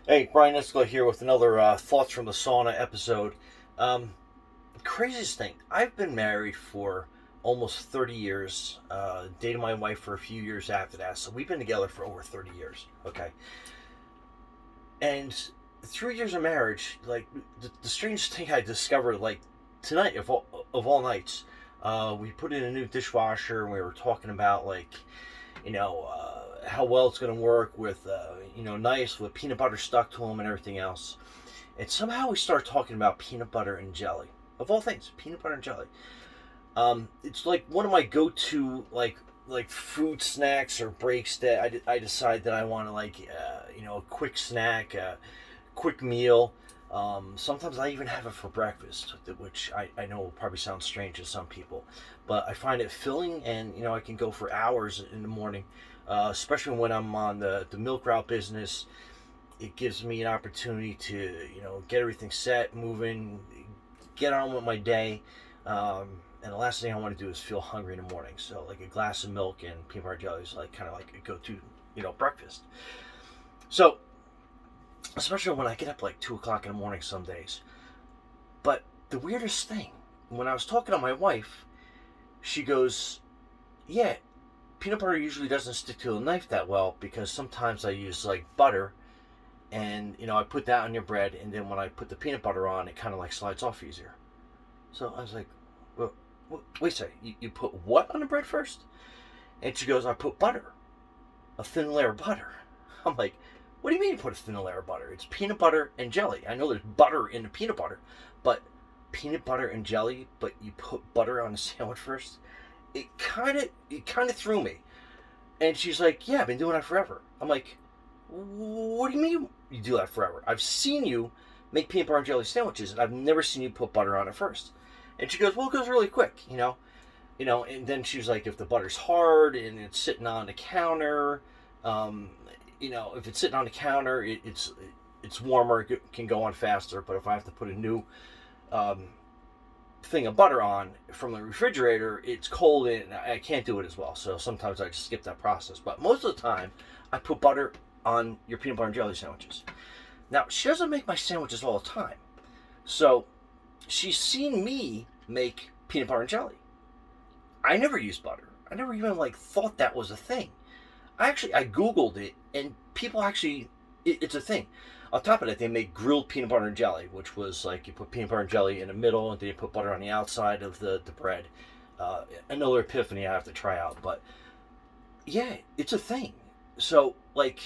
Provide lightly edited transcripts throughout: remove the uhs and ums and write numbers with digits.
Hey, Brian Niskola here with another Thoughts from the Sauna episode. Um, Craziest thing, I've been married for almost 30 years, dated my wife for a few years after that, so we've been together for over 30 years, okay? And through years of marriage, like, the strangest thing I discovered, like, tonight, of all nights, we put in a new dishwasher, and we were talking about, like, how well it's going to work with, nice with peanut butter stuck to them and everything else. And somehow we start talking about peanut butter and jelly. Of all things, peanut butter and jelly. It's like one of my go-to like food snacks or breaks that I decide that I want to a quick snack, a quick meal. Sometimes I even have it for breakfast, which I know will probably sound strange to some people, but I find it filling, and I can go for hours in the morning, especially when I'm on the milk route business. It gives me an opportunity to get everything set, moving, get on with my day. And the last thing I want to do is feel hungry in the morning. So like a glass of milk and peanut butter jelly is like kind of like a go-to breakfast. So especially when I get up like 2 o'clock in the morning some days. But the weirdest thing, when I was talking to my wife, she goes, "Yeah, peanut butter usually doesn't stick to the knife that well because sometimes I use like butter, and I put that on your bread, and then when I put the peanut butter on, it kind of like slides off easier." So I was like, "Well, wait a second, you put what on the bread first?" And she goes, "I put butter, a thin layer of butter." I'm like, "What do you mean you put a thin layer of butter? It's peanut butter and jelly. I know there's butter in the peanut butter, but peanut butter and jelly, but you put butter on the sandwich first?" It kind of threw me. And she's like, "Yeah, I've been doing that forever." I'm like, "What do you mean you do that forever? I've seen you make peanut butter and jelly sandwiches, and I've never seen you put butter on it first." And she goes, "Well, it goes really quick, you know." And then she was like, "If the butter's hard and it's sitting on the counter, if it's sitting on the counter, it's warmer, it can go on faster. But if I have to put a new um, thing of butter on from the refrigerator, it's cold and I can't do it as well. So sometimes I just skip that process. But most of the time, I put butter on your peanut butter and jelly sandwiches." Now, she doesn't make my sandwiches all the time. So she's seen me make peanut butter and jelly. I never used butter. I never even like thought that was a thing. I googled it, and people actually it's a thing. On top of that, they make grilled peanut butter and jelly, which was like you put peanut butter and jelly in the middle, and then you put butter on the outside of the bread. Another epiphany I have to try out, but yeah, it's a thing. So like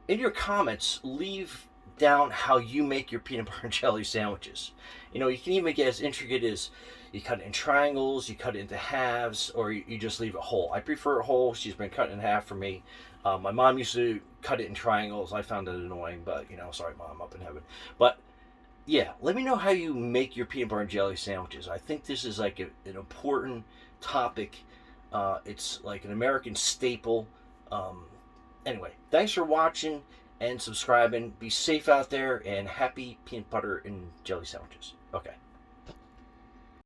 in your comments, leave down how you make your peanut butter and jelly sandwiches. You can even get as intricate as you cut it in triangles, you cut it into halves, or you just leave it whole. I prefer it whole. She's been cut in half for me. My mom used to cut it in triangles. I found it annoying, but sorry, mom, up in heaven. But yeah, let me know how you make your peanut butter and jelly sandwiches. I think this is like an important topic. It's like an American staple. Um, Anyway, thanks for watching and subscribing. Be safe out there, and happy peanut butter and jelly sandwiches. Okay.